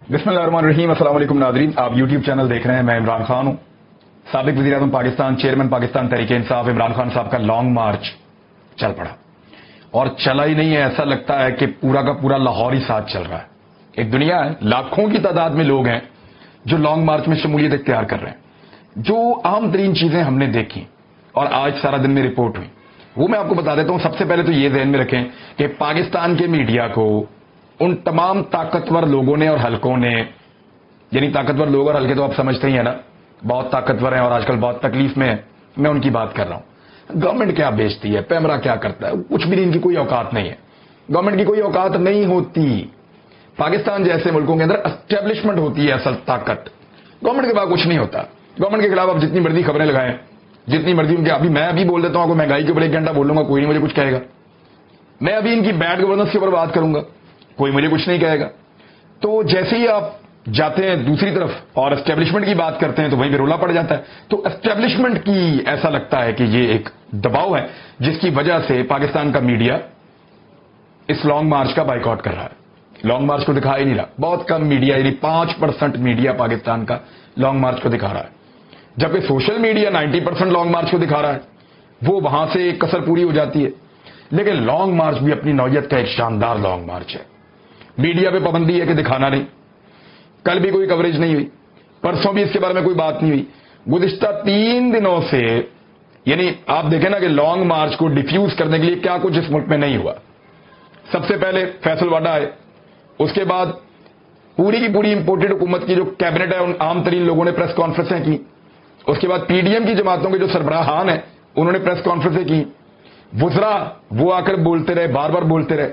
بسم اللہ الرحمن الرحیم. السلام علیکم ناظرین, آپ یوٹیوب چینل دیکھ رہے ہیں. میں عمران خان ہوں. سابق وزیر اعظم پاکستان, چیئرمین پاکستان تحریک انصاف عمران خان صاحب کا لانگ مارچ چل پڑا, اور چلا ہی نہیں ہے, ایسا لگتا ہے کہ پورا کا پورا لاہور ہی ساتھ چل رہا ہے. ایک دنیا ہے, لاکھوں کی تعداد میں لوگ ہیں جو لانگ مارچ میں شمولیت اختیار کر رہے ہیں. جو اہم ترین چیزیں ہم نے دیکھی اور آج سارا دن میں رپورٹ ہوئی, وہ میں آپ کو بتا دیتا ہوں. سب سے پہلے تو یہ ذہن میں رکھیں کہ پاکستان کے میڈیا کو ان تمام طاقتور لوگوں نے اور حلقوں نے, یعنی طاقتور لوگ اور حلقے تو آپ سمجھتے ہی ہیں نا, بہت طاقتور ہیں اور آج کل بہت تکلیف میں ہیں, میں ان کی بات کر رہا ہوں. گورنمنٹ کیا بیچتی ہے, پیمرا کیا کرتا ہے, کچھ بھی ان کی کوئی اوقات نہیں ہے. گورنمنٹ کی کوئی اوقات نہیں ہوتی. پاکستان جیسے ملکوں کے اندر اسٹیبلشمنٹ ہوتی ہے اصل طاقت. گورنمنٹ کے بعد کچھ نہیں ہوتا. گورنمنٹ کے خلاف آپ جتنی مرضی خبریں لگائیں, جتنی مرضی ان کے, میں ابھی بول دیتا ہوں, آپ کو مہنگائی کے اوپر 1 گھنٹہ بولوں گا, کوئی نہیں مجھے کچھ کہے گا. میں ابھی ان کی بیڈ گورننس کے اوپر بات کروں گا, کوئی مجھے کچھ نہیں کہے گا. تو جیسے ہی آپ جاتے ہیں دوسری طرف اور اسٹیبلشمنٹ کی بات کرتے ہیں تو وہیں پہ رولا پڑ جاتا ہے. تو اسٹیبلشمنٹ کی ایسا لگتا ہے کہ یہ ایک دباؤ ہے جس کی وجہ سے پاکستان کا میڈیا اس لانگ مارچ کا بائیکاٹ کر رہا ہے. لانگ مارچ کو دکھا ہی نہیں رہا. بہت کم میڈیا, یعنی 5% میڈیا پاکستان کا لانگ مارچ کو دکھا رہا ہے, جبکہ سوشل میڈیا 90% لانگ مارچ کو دکھا رہا ہے. وہ وہاں سے کسر پوری ہو جاتی ہے. لیکن لانگ مارچ بھی اپنی نوعیت کا ایک شاندار لانگ مارچ ہے. میڈیا پہ پابندی ہے کہ دکھانا نہیں. کل بھی کوئی کوریج نہیں ہوئی, پرسوں بھی اس کے بارے میں کوئی بات نہیں ہوئی. گزشتہ 3 دنوں سے, یعنی آپ دیکھیں نا کہ لانگ مارچ کو ڈیفیوز کرنے کے لیے کیا کچھ اس ملک میں نہیں ہوا. سب سے پہلے فیصل واڈا آئے, اس کے بعد پوری کی پوری امپورٹڈ حکومت کی جو کیبنٹ ہے ان عام ترین لوگوں نے پریس کانفرنسیں کی. اس کے بعد پی ڈی ایم کی جماعتوں کے جو سربراہان ہیں انہوں نے پریس کانفرنسیں کی. وزراء وہ آ کر بولتے رہے, بار بار بولتے رہے.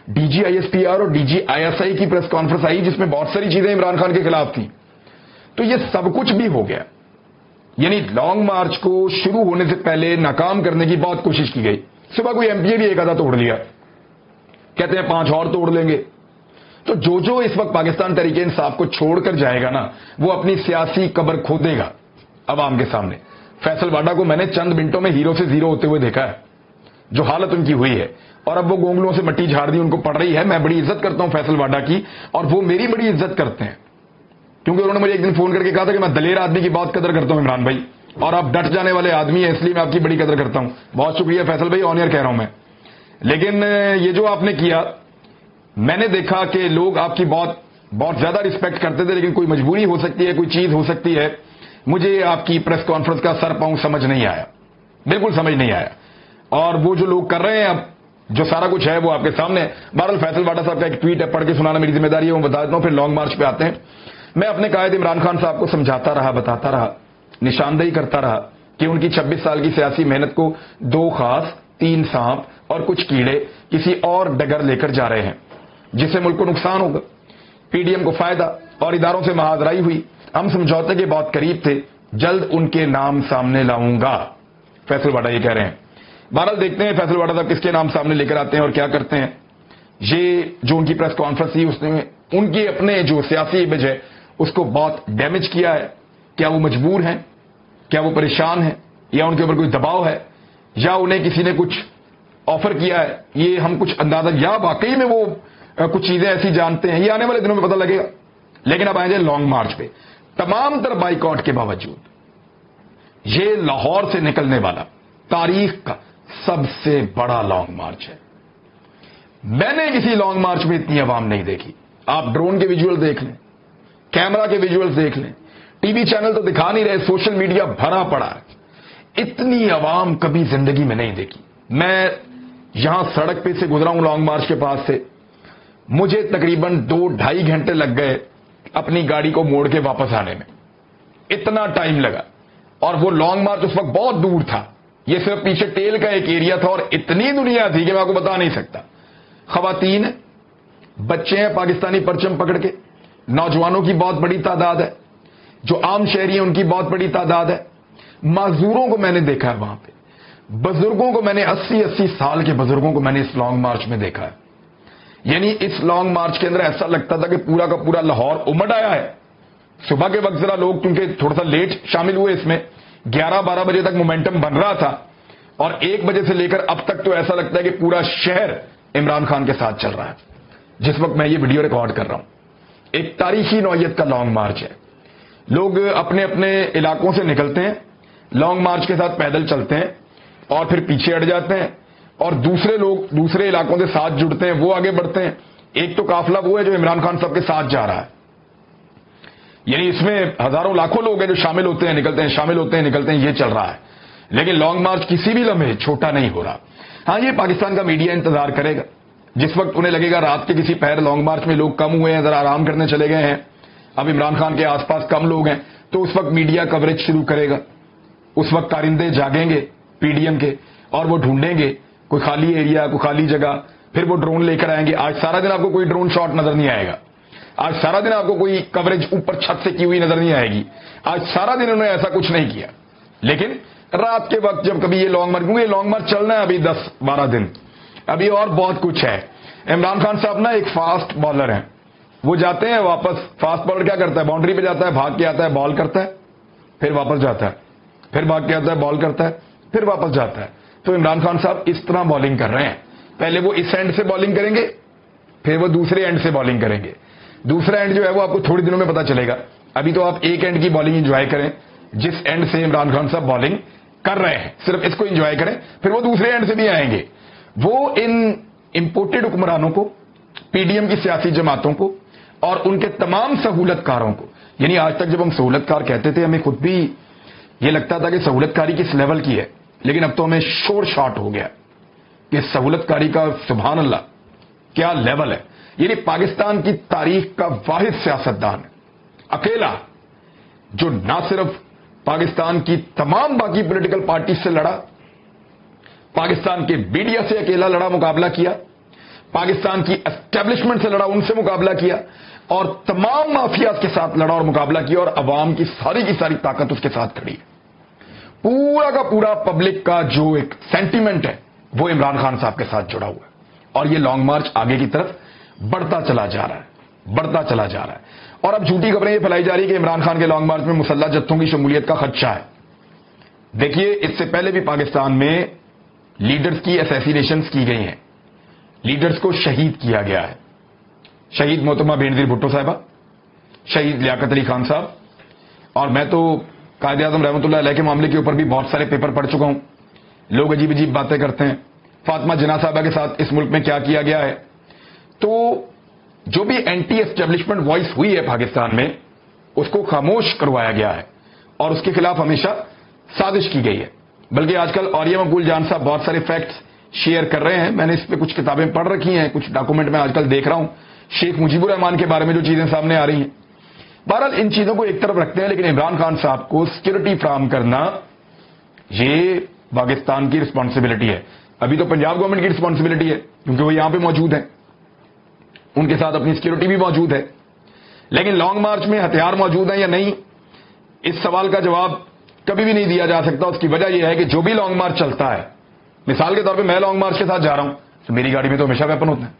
D G I S P R اور D G I S I کی پریس کانفرنس آئی جس میں بہت ساری چیزیں عمران خان کے خلاف تھیں. تو یہ سب کچھ بھی ہو گیا. یعنی لانگ مارچ کو شروع ہونے سے پہلے ناکام کرنے کی بہت کوشش کی گئی. صبح کوئی ایم پی اے بھی ایک آدھا توڑ لیا, کہتے ہیں 5 اور توڑ لیں گے. تو جو اس وقت پاکستان تحریک انصاف کو چھوڑ کر جائے گا نا, وہ اپنی سیاسی قبر کھودے گا عوام کے سامنے. فیصل واڈا کو میں نے چند منٹوں میں ہیرو سے زیرو ہوتے ہوئے دیکھا ہے, جو حالت ان کی ہوئی ہے, اور اب وہ گونگلوں سے مٹی جھاڑ دی ان کو پڑ رہی ہے. میں بڑی عزت کرتا ہوں فیصل واڈا کی, اور وہ میری بڑی عزت کرتے ہیں, کیونکہ انہوں نے مجھے ایک دن فون کر کے کہا تھا کہ میں دلیر آدمی کی بہت قدر کرتا ہوں عمران بھائی, اور آپ ڈٹ جانے والے آدمی ہیں, اس لیے میں آپ کی بڑی قدر کرتا ہوں. بہت شکریہ فیصل بھائی, آن ایئر کہہ رہا ہوں میں. لیکن یہ جو آپ نے کیا, میں نے دیکھا کہ لوگ آپ کی بہت زیادہ رسپیکٹ کرتے تھے, لیکن کوئی مجبوری ہو سکتی ہے, کوئی چیز ہو سکتی ہے. مجھے آپ کی پریس کانفرنس کا سر پاؤں سمجھ نہیں آیا, بالکل سمجھ نہیں آیا. اور وہ جو لوگ کر رہے ہیں اب, جو سارا کچھ ہے وہ آپ کے سامنے. بہرحال فیصل واڈا صاحب کا ایک ٹویٹ ہے, پڑھ کے سنانا میری ذمہ داری ہے, وہ بتا دیتا ہوں. پھر لانگ مارچ پہ آتے ہیں. میں اپنے قائد عمران خان صاحب کو سمجھاتا رہا, بتاتا رہا, نشاندہی کرتا رہا کہ ان کی 26 سال کی سیاسی محنت کو 2 خاص, 3 سانپ اور کچھ کیڑے کسی اور ڈگر لے کر جا رہے ہیں, جس سے ملک کو نقصان ہوگا, پی ڈی ایم کو فائدہ, اور اداروں سے محاذرائی ہوئی. ہم سمجھوتے کے بہت قریب تھے, جلد ان کے نام سامنے لاؤں گا. فیصل واڈا یہ کہہ رہے ہیں. بہرحال دیکھتے ہیں فیصل واڈا صاحب کس کے نام سامنے لے کر آتے ہیں اور کیا کرتے ہیں. یہ جو ان کی پریس کانفرنس تھی, اس نے ان کی اپنے جو سیاسی امیج ہے اس کو بہت ڈیمیج کیا ہے. کیا وہ مجبور ہیں, کیا وہ پریشان ہیں, یا ان کے اوپر کوئی دباؤ ہے, یا انہیں کسی نے کچھ آفر کیا ہے, یہ ہم کچھ اندازہ, یا واقعی میں وہ کچھ چیزیں ایسی جانتے ہیں, یہ آنے والے دنوں میں پتہ لگے گا. لیکن اب آئیں گے لانگ مارچ پہ. تمام تر بائیکاٹ کے باوجود یہ لاہور سے نکلنے والا تاریخ کا سب سے بڑا لانگ مارچ ہے. میں نے کسی لانگ مارچ میں اتنی عوام نہیں دیکھی. آپ ڈرون کے ویجول دیکھ لیں, کیمرہ کے ویجولز دیکھ لیں, ٹی وی چینل تو دکھا نہیں رہے, سوشل میڈیا بھرا پڑا ہے. اتنی عوام کبھی زندگی میں نہیں دیکھی. میں یہاں سڑک پہ سے گزرا ہوں لانگ مارچ کے پاس سے, مجھے تقریباً 2-2.5 گھنٹے لگ گئے اپنی گاڑی کو موڑ کے واپس آنے میں. اتنا ٹائم لگا. اور وہ لانگ مارچ اس وقت بہت دور تھا, یہ صرف پیچھے ٹیل کا ایک ایریا تھا, اور اتنی دنیا تھی کہ میں آپ کو بتا نہیں سکتا. خواتین ہیں, بچے ہیں پاکستانی پرچم پکڑ کے, نوجوانوں کی بہت بڑی تعداد ہے, جو عام شہری ہیں ان کی بہت بڑی تعداد ہے. معذوروں کو میں نے دیکھا ہے وہاں پہ, بزرگوں کو میں نے 80 سال کے بزرگوں کو میں نے اس لانگ مارچ میں دیکھا ہے. یعنی اس لانگ مارچ کے اندر ایسا لگتا تھا کہ پورا کا پورا لاہور امڈ آیا ہے. صبح کے وقت ذرا لوگ کیونکہ تھوڑا سا لیٹ شامل ہوئے اس میں, 11-12 بجے تک مومنٹم بن رہا تھا, اور 1 بجے سے لے کر اب تک تو ایسا لگتا ہے کہ پورا شہر عمران خان کے ساتھ چل رہا ہے. جس وقت میں یہ ویڈیو ریکارڈ کر رہا ہوں, ایک تاریخی نوعیت کا لانگ مارچ ہے. لوگ اپنے اپنے علاقوں سے نکلتے ہیں, لانگ مارچ کے ساتھ پیدل چلتے ہیں اور پھر پیچھے ہٹ جاتے ہیں, اور دوسرے لوگ دوسرے علاقوں سے ساتھ جڑتے ہیں, وہ آگے بڑھتے ہیں. ایک تو قافلہ وہ ہے جو عمران خان صاحب کے ساتھ جا رہا ہے, یعنی اس میں ہزاروں لاکھوں لوگ ہیں جو شامل ہوتے ہیں نکلتے ہیں, شامل ہوتے ہیں نکلتے ہیں, یہ چل رہا ہے. لیکن لانگ مارچ کسی بھی لمحے چھوٹا نہیں ہو رہا. ہاں, یہ پاکستان کا میڈیا انتظار کرے گا. جس وقت انہیں لگے گا رات کے کسی پہر لانگ مارچ میں لوگ کم ہوئے ہیں, ذرا آرام کرنے چلے گئے ہیں, اب عمران خان کے آس پاس کم لوگ ہیں, تو اس وقت میڈیا کوریج شروع کرے گا. اس وقت کارندے جاگیں گے پی ڈی ایم کے, اور وہ ڈھونڈیں گے کوئی خالی ایریا, کوئی خالی جگہ, پھر وہ ڈرون لے کر آئیں گے. آج سارا دن آپ کو کوئی ڈرون شاٹ نظر نہیں آئے گا. آج سارا دن آپ کو کوئی کوریج اوپر چھت سے کی ہوئی نظر نہیں آئے گی. آج سارا دن انہوں نے ایسا کچھ نہیں کیا. لیکن رات کے وقت جب کبھی یہ لانگ مارچ, کیونکہ یہ لانگ مارچ چلنا ہے ابھی 10-12 دن, ابھی اور بہت کچھ ہے. عمران خان صاحب نا ایک فاسٹ بالر ہیں, وہ جاتے ہیں واپس. فاسٹ بالر کیا کرتا ہے, باؤنڈری پہ جاتا ہے, بھاگ کے آتا ہے, بال کرتا ہے, پھر واپس جاتا ہے, پھر بھاگ کے آتا ہے, بال کرتا ہے, پھر واپس جاتا ہے. تو عمران خان صاحب اس طرح بالنگ کر رہے ہیں. پہلے وہ اس اینڈ سے بالنگ کریں گے, پھر وہ دوسرے اینڈ سے بالنگ کریں گے. دوسرا اینڈ جو ہے وہ آپ کو تھوڑی دنوں میں پتا چلے گا. ابھی تو آپ ایک اینڈ کی بالنگ انجوائے کریں, جس اینڈ سے عمران خان صاحب بالنگ کر رہے ہیں, صرف اس کو انجوائے کریں. پھر وہ دوسرے اینڈ سے بھی آئیں گے. وہ ان امپورٹڈ حکمرانوں کو, پی ڈی ایم کی سیاسی جماعتوں کو اور ان کے تمام سہولت کاروں کو, یعنی آج تک جب ہم سہولت کار کہتے تھے ہمیں خود بھی یہ لگتا تھا کہ سہولت کاری کس لیول کی ہے, لیکن اب تو ہمیں شور شاٹ ہو گیا کہ سہولت کاری کا سبحان اللہ کیا لیول ہے. یعنی پاکستان کی تاریخ کا واحد سیاستدان اکیلا جو نہ صرف پاکستان کی تمام باقی پولیٹیکل پارٹی سے لڑا, پاکستان کے میڈیا سے اکیلا لڑا, مقابلہ کیا, پاکستان کی اسٹیبلشمنٹ سے لڑا, ان سے مقابلہ کیا, اور تمام مافیاز کے ساتھ لڑا اور مقابلہ کیا, اور عوام کی ساری طاقت اس کے ساتھ کھڑی ہے. پورا کا پورا پبلک کا جو ایک سینٹیمنٹ ہے وہ عمران خان صاحب کے ساتھ جڑا ہوا ہے. اور یہ لانگ مارچ آگے کی طرف بڑھتا چلا جا رہا ہے. اور اب جھوٹی خبریں یہ پھیلائی جا رہی ہے کہ عمران خان کے لانگ مارچ میں مسلح جتھوں کی شمولیت کا خدشہ ہے. دیکھیے, اس سے پہلے بھی پاکستان میں لیڈرز کی اسیسینیشنز کی گئی ہیں, لیڈرز کو شہید کیا گیا ہے. شہید محترمہ بینظیر بھٹو صاحبہ, شہید لیاقت علی خان صاحب, اور میں تو قائد اعظم رحمۃ اللہ علیہ کے معاملے کے اوپر بھی بہت سارے پیپر پڑھ چکا ہوں. لوگ عجیب عجیب باتیں کرتے ہیں. فاطمہ جناح صاحبہ کے ساتھ اس ملک میں کیا کیا گیا ہے. تو جو بھی اینٹی اسٹیبلشمنٹ وائس ہوئی ہے پاکستان میں, اس کو خاموش کروایا گیا ہے اور اس کے خلاف ہمیشہ سازش کی گئی ہے. بلکہ آج کل اوریہ مقبول جان صاحب بہت سارے فیکٹس شیئر کر رہے ہیں. میں نے اس پہ کچھ کتابیں پڑھ رکھی ہیں, کچھ ڈاکومنٹ میں آج کل دیکھ رہا ہوں شیخ مجیب الرحمان کے بارے میں جو چیزیں سامنے آ رہی ہیں. بہرحال ان چیزوں کو ایک طرف رکھتے ہیں, لیکن عمران خان صاحب کو سیکورٹی فراہم کرنا یہ پاکستان کی رسپانسبلٹی ہے. ابھی تو پنجاب گورنمنٹ کی رسپانسبلٹی ہے کیونکہ وہ یہاں پہ موجود ہیں, ان کے ساتھ اپنی سیکورٹی بھی موجود ہے. لیکن لانگ مارچ میں ہتھیار موجود ہیں یا نہیں, اس سوال کا جواب کبھی بھی نہیں دیا جا سکتا. اس کی وجہ یہ ہے کہ جو بھی لانگ مارچ چلتا ہے, مثال کے طور پہ میں لانگ مارچ کے ساتھ جا رہا ہوں تو میری گاڑی میں تو ہمیشہ ویپن ہوتا ہے.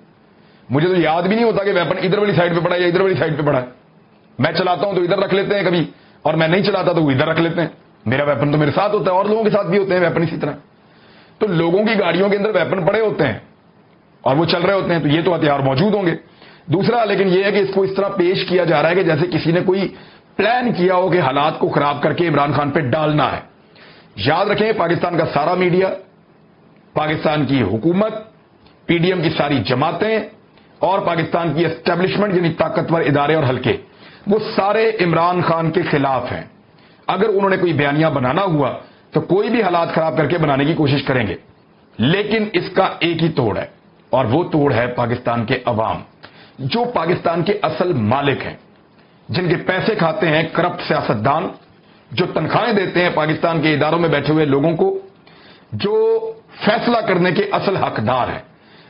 مجھے تو یاد بھی نہیں ہوتا کہ ویپن ادھر والی سائڈ پہ پڑا ہے یا ادھر والی سائڈ پہ پڑا ہے. میں چلاتا ہوں تو ادھر رکھ لیتے ہیں کبھی, اور میں نہیں چلاتا تو وہ ادھر رکھ لیتے ہیں. میرا ویپن تو میرے ساتھ ہوتا ہے, اور لوگوں کے ساتھ بھی ہوتے ہیں ویپن اسی طرح. تو لوگوں کی گاڑیوں کے اندر ویپن پڑے ہوتے ہیں اور وہ چل رہے ہوتے ہیں, تو یہ تو ہتھیار موجود ہوں گے. دوسرا لیکن یہ ہے کہ اس کو اس طرح پیش کیا جا رہا ہے کہ جیسے کسی نے کوئی پلان کیا ہو کہ حالات کو خراب کر کے عمران خان پہ ڈالنا ہے. یاد رکھیں, پاکستان کا سارا میڈیا, پاکستان کی حکومت, پی ڈی ایم کی ساری جماعتیں اور پاکستان کی اسٹیبلشمنٹ یعنی طاقتور ادارے اور حلقے, وہ سارے عمران خان کے خلاف ہیں. اگر انہوں نے کوئی بیانیہ بنانا ہوا تو کوئی بھی حالات خراب کر کے بنانے کی کوشش کریں گے. لیکن اس کا ایک ہی توڑ ہے, اور وہ توڑ ہے پاکستان کے عوام, جو پاکستان کے اصل مالک ہیں, جن کے پیسے کھاتے ہیں کرپٹ سیاستدان, جو تنخواہیں دیتے ہیں پاکستان کے اداروں میں بیٹھے ہوئے لوگوں کو, جو فیصلہ کرنے کے اصل حقدار ہیں,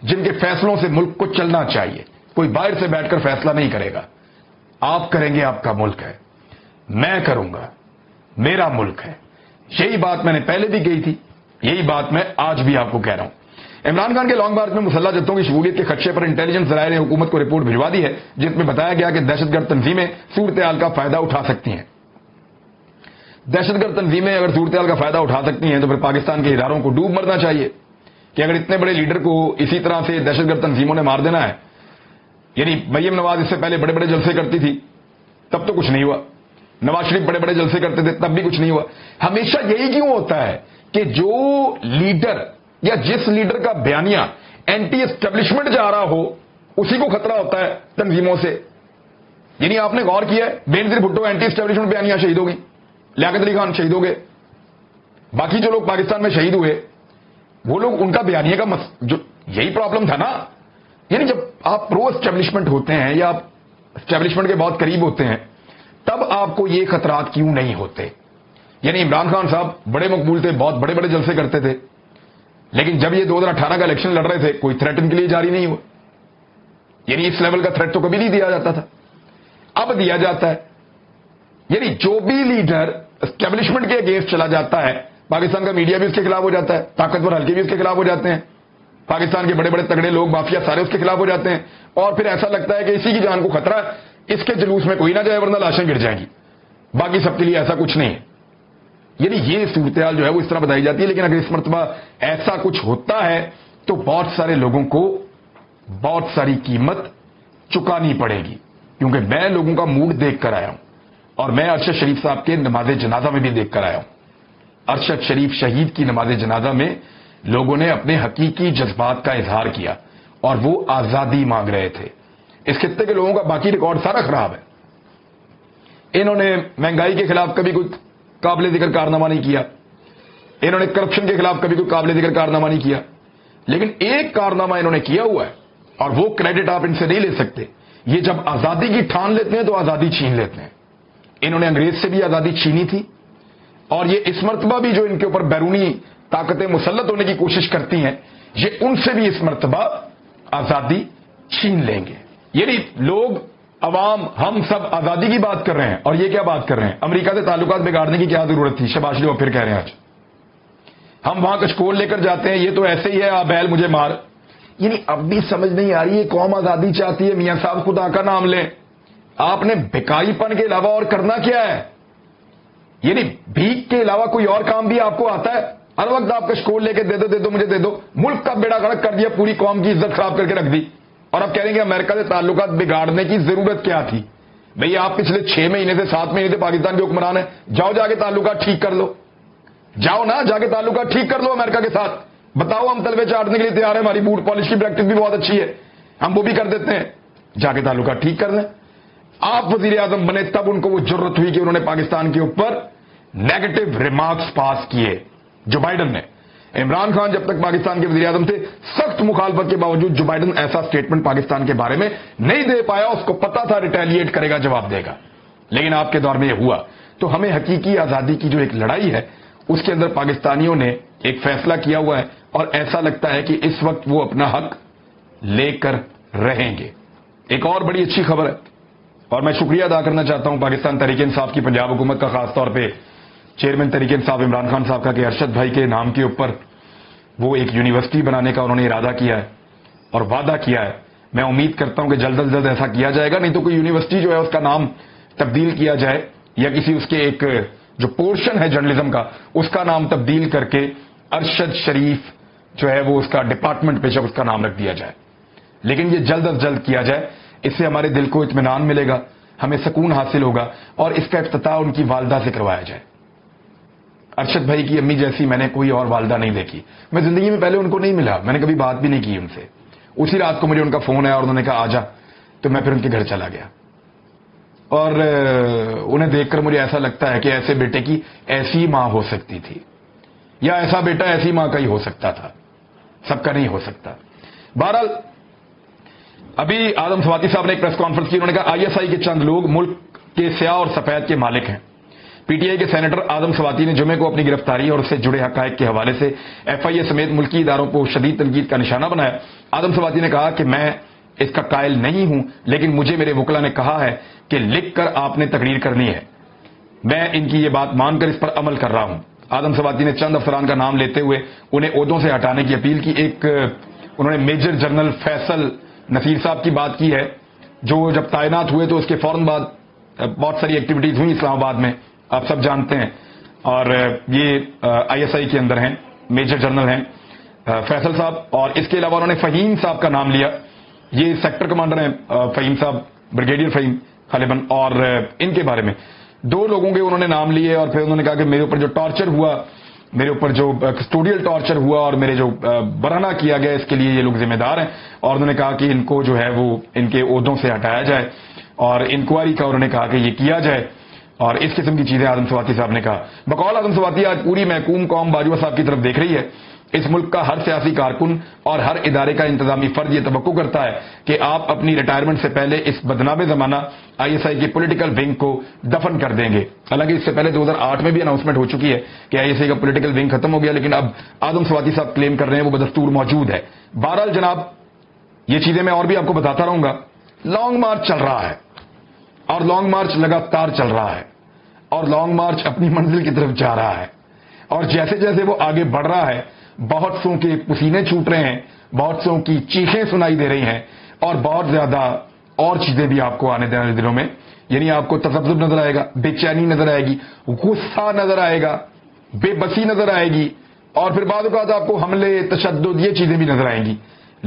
جن کے فیصلوں سے ملک کو چلنا چاہیے. کوئی باہر سے بیٹھ کر فیصلہ نہیں کرے گا. آپ کریں گے, آپ کا ملک ہے. میں کروں گا, میرا ملک ہے. یہی بات میں نے پہلے بھی کہی تھی, یہی بات میں آج بھی آپ کو کہہ رہا ہوں. عمران خان کے لانگ مارچ میں مسلح جتھوں کی شمولیت کے خدشے پر انٹیلیجنس ذرائع نے حکومت کو رپورٹ بھجوا دی ہے, جس میں بتایا گیا کہ دہشت گرد تنظیمیں صورتحال کا فائدہ اٹھا سکتی ہیں. دہشت گرد تنظیمیں اگر صورتحال کا فائدہ اٹھا سکتی ہیں تو پھر پاکستان کے اداروں کو ڈوب مرنا چاہیے کہ اگر اتنے بڑے لیڈر کو اسی طرح سے دہشت گرد تنظیموں نے مار دینا ہے یعنی مریم نواز اس سے پہلے بڑے بڑے جلسے کرتی تھی، تب تو کچھ نہیں ہوا. نواز شریف بڑے بڑے جلسے کرتے تھے، تب بھی کچھ نہیں ہوا. ہمیشہ یہی کیوں ہوتا ہے کہ جو لیڈر یا جس لیڈر کا بیانیہ اینٹی اسٹیبلشمنٹ جا رہا ہو اسی کو خطرہ ہوتا ہے تنظیموں سے. یعنی آپ نے غور کیا ہے، بے نظیر بھٹو اینٹی اسٹیبلشمنٹ بیانیہ شہید ہو گئی، لیاقت علی خان شہید ہو گئے، باقی جو لوگ پاکستان میں شہید ہوئے وہ لوگ ان کا بیانیہ کا جو یہی پرابلم تھا نا. یعنی جب آپ پرو اسٹیبلشمنٹ ہوتے ہیں یا آپ اسٹیبلشمنٹ کے بہت قریب ہوتے ہیں تب آپ کو یہ خطرات کیوں نہیں ہوتے. یعنی عمران خان صاحب بڑے مقبول تھے، بہت بڑے بڑے جلسے کرتے تھے، لیکن جب یہ 2018 کا الیکشن لڑ رہے تھے کوئی تھریٹ ان کے لیے جاری نہیں ہوا. یعنی اس لیول کا تھریٹ تو کبھی نہیں دیا جاتا تھا، اب دیا جاتا ہے. یعنی جو بھی لیڈر اسٹیبلشمنٹ کے اگینسٹ چلا جاتا ہے، پاکستان کا میڈیا بھی اس کے خلاف ہو جاتا ہے، طاقتور حلقے بھی اس کے خلاف ہو جاتے ہیں، پاکستان کے بڑے بڑے تگڑے لوگ مافیا سارے اس کے خلاف ہو جاتے ہیں، اور پھر ایسا لگتا ہے کہ اسی کی جان کو خطرہ ہے، اس کے جلوس میں کوئی نہ جائے ورنہ لاشیں گر جائیں گی، باقی سب کے لیے ایسا کچھ نہیں ہے. یعنی یہ صورتحال جو ہے وہ اس طرح بتائی جاتی ہے. لیکن اگر اس مرتبہ ایسا کچھ ہوتا ہے تو بہت سارے لوگوں کو بہت ساری قیمت چکانی پڑے گی، کیونکہ میں لوگوں کا موڈ دیکھ کر آیا ہوں اور میں ارشد شریف صاحب کے نماز جنازہ میں بھی دیکھ کر آیا ہوں. ارشد شریف شہید کی نماز جنازہ میں لوگوں نے اپنے حقیقی جذبات کا اظہار کیا اور وہ آزادی مانگ رہے تھے. اس خطے کے لوگوں کا باقی ریکارڈ سارا خراب ہے. انہوں نے مہنگائی کے خلاف کبھی کوئی قابل ذکر کارنامہ نہیں کیا، انہوں نے کرپشن کے خلاف کبھی کوئی قابل ذکر کارنامہ نہیں کیا، لیکن ایک کارنامہ انہوں نے کیا ہوا ہے اور وہ کریڈٹ آپ ان سے نہیں لے سکتے. یہ جب آزادی کی ٹھان لیتے ہیں تو آزادی چھین لیتے ہیں. انہوں نے انگریز سے بھی آزادی چھینی تھی اور یہ اس مرتبہ بھی جو ان کے اوپر بیرونی طاقتیں مسلط ہونے کی کوشش کرتی ہیں یہ ان سے بھی اس مرتبہ آزادی چھین لیں گے. یعنی لوگ عوام ہم سب آزادی کی بات کر رہے ہیں اور یہ کیا بات کر رہے ہیں، امریکہ سے تعلقات بگاڑنے کی کیا ضرورت تھی. شباش شریف پھر کہہ رہے ہیں آج ہم وہاں کچکول لے کر جاتے ہیں، یہ تو ایسے ہی ہے آ بیل مجھے مار. یعنی اب بھی سمجھ نہیں آ رہی ہے قوم آزادی چاہتی ہے. میاں صاحب خدا کا نام لیں، آپ نے بھکائی پن کے علاوہ اور کرنا کیا ہے؟ یعنی بھیک کے علاوہ کوئی اور کام بھی آپ کو آتا ہے؟ ہر وقت آپ کچکول لے کے دے دو مجھے دے دو. ملک کا بیڑا غرق کر دیا، پوری قوم کی عزت خراب کر کے رکھ دی اور اب کہہ رہے ہیں کہ امریکہ سے تعلقات بگاڑنے کی ضرورت کیا تھی. بھئی آپ پچھلے 6 مہینے سے 7 مہینے سے پاکستان کے حکمران ہیں، جاؤ جا کے تعلقات ٹھیک کر لو، جاؤ نا جا کے تعلقات ٹھیک کر لو امریکہ کے ساتھ. بتاؤ ہم تلوے چاٹنے کے لیے تیار ہیں، ہماری بوٹ پالش کی پریکٹس بھی بہت اچھی ہے، ہم وہ بھی کر دیتے ہیں، جا کے تعلقات ٹھیک کر لیں. آپ وزیر اعظم بنے تب ان کو وہ جرت ہوئی کہ انہوں نے پاکستان کے اوپر نیگیٹو ریمارکس پاس کیے. جو بائیڈن نے، عمران خان جب تک پاکستان کے وزیر اعظم تھے سخت مخالفت کے باوجود جو بائیڈن ایسا سٹیٹمنٹ پاکستان کے بارے میں نہیں دے پایا، اس کو پتا تھا ریٹیلیٹ کرے گا، جواب دے گا. لیکن آپ کے دور میں یہ ہوا. تو ہمیں حقیقی آزادی کی جو ایک لڑائی ہے اس کے اندر پاکستانیوں نے ایک فیصلہ کیا ہوا ہے اور ایسا لگتا ہے کہ اس وقت وہ اپنا حق لے کر رہیں گے. ایک اور بڑی اچھی خبر ہے اور میں شکریہ ادا کرنا چاہتا ہوں پاکستان تحریک انصاف کی پنجاب حکومت کا، خاص طور پہ چیئرمین تحریک انصاف عمران خان صاحب کا، کہ ارشد بھائی کے نام کے اوپر وہ ایک یونیورسٹی بنانے کا انہوں نے ارادہ کیا ہے اور وعدہ کیا ہے. میں امید کرتا ہوں کہ جلد از جلد ایسا کیا جائے گا، نہیں تو کوئی یونیورسٹی جو ہے اس کا نام تبدیل کیا جائے یا کسی اس کے ایک جو پورشن ہے جرنلزم کا اس کا نام تبدیل کر کے ارشد شریف جو ہے وہ اس کا ڈپارٹمنٹ پیشہ اس کا نام رکھ دیا جائے. لیکن یہ جلد از جلد کیا جائے، اس سے ہمارے دل کو اطمینان ملے گا، ہمیں سکون حاصل ہوگا اور اس کا افتتاح ان کی والدہ سے کروایا جائے. ارشد بھائی کی امی جیسی میں نے کوئی اور والدہ نہیں دیکھی. میں زندگی میں پہلے ان کو نہیں ملا، میں نے کبھی بات بھی نہیں کی ان سے. اسی رات کو مجھے ان کا فون آیا اور انہوں نے کہا آجا، تو میں پھر ان کے گھر چلا گیا اور انہیں دیکھ کر مجھے ایسا لگتا ہے کہ ایسے بیٹے کی ایسی ماں ہو سکتی تھی یا ایسا بیٹا ایسی ماں کا ہی ہو سکتا تھا، سب کا نہیں ہو سکتا. بہرحال ابھی آدم سواتی صاحب نے ایک پریس کانفرنس کی، انہوں نے کہا ISI کے چند لوگ ملک کے سیاہ اور سفید کے مالک ہیں. PTI کے سینیٹر آدم سواتی نے جمعے کو اپنی گرفتاری اور اس سے جڑے حقائق کے حوالے سے FIA سمیت ملکی اداروں کو شدید تنقید کا نشانہ بنایا. آدم سواتی نے کہا کہ میں اس کا قائل نہیں ہوں، لیکن مجھے میرے وکلا نے کہا ہے کہ لکھ کر آپ نے تقریر کرنی ہے، میں ان کی یہ بات مان کر اس پر عمل کر رہا ہوں. آدم سواتی نے چند افسران کا نام لیتے ہوئے انہیں عہدوں سے ہٹانے کی اپیل کی. ایک انہوں نے میجر جنرل فیصل نصیر صاحب کی بات کی ہے جو جب تعینات ہوئے تو اس کے فوراً بعد بہت ساری ایکٹیویٹیز ہوئی اسلام آباد میں، آپ سب جانتے ہیں، اور یہ ISI کے اندر ہیں، میجر جنرل ہیں فیصل صاحب. اور اس کے علاوہ انہوں نے فہیم صاحب کا نام لیا یہ سیکٹر کمانڈر ہیں فہیم صاحب، بریگیڈیئر فہیم غالباً، اور ان کے بارے میں 2 لوگوں کے انہوں نے نام لیے اور پھر انہوں نے کہا کہ میرے اوپر جو ٹارچر ہوا، میرے اوپر جو کسٹوڈیل ٹارچر ہوا اور میرے جو برہنہ کیا گیا، اس کے لیے یہ لوگ ذمہ دار ہیں، اور انہوں نے کہا کہ ان کو جو ہے وہ ان کے عہدوں سے ہٹایا جائے اور انکوائری کا انہوں نے کہا کہ یہ کیا جائے، اور اس قسم کی چیزیں اعظم سواتی صاحب نے کہا۔ بقول اعظم سواتی آج پوری محکوم قوم باجوہ صاحب کی طرف دیکھ رہی ہے۔ اس ملک کا ہر سیاسی کارکن اور ہر ادارے کا انتظامی فرد یہ توقع کرتا ہے کہ آپ اپنی ریٹائرمنٹ سے پہلے اس بدنام زمانہ آئی ایس آئی کی پولیٹیکل ونگ کو دفن کر دیں گے۔ حالانکہ اس سے پہلے 2008 میں بھی اناؤنسمنٹ ہو چکی ہے کہ آئی ایس آئی کا پولیٹیکل ونگ ختم ہو گیا، لیکن اب اعظم سواتی صاحب کلیم کر رہے ہیں وہ بدستور موجود ہے۔ بہرحال جناب، یہ چیزیں میں اور بھی آپ کو بتاتا رہوں گا۔ لانگ مارچ چل رہا ہے اور لانگ مارچ لگاتار چل رہا ہے اور لانگ مارچ اپنی منزل کی طرف جا رہا ہے، اور جیسے جیسے وہ آگے بڑھ رہا ہے بہت سوں کے پسینے چھوٹ رہے ہیں، بہت سوں کی چیخیں سنائی دے رہی ہیں، اور بہت زیادہ اور چیزیں بھی آپ کو آنے والے دنوں میں، یعنی آپ کو تذبذب نظر آئے گا، بے چینی نظر آئے گی، غصہ نظر آئے گا، بے بسی نظر آئے گی، اور پھر بعض اوقات آپ کو حملے، تشدد، یہ چیزیں بھی نظر آئیں گی۔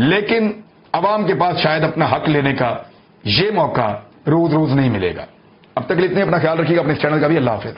لیکن عوام کے پاس شاید اپنا حق لینے کا یہ موقع روز روز نہیں ملے گا۔ اب تک کے لیے اتنے، اپنا خیال رکھیے گا، اپنے اس چینل کا بھی۔ اللہ حافظ۔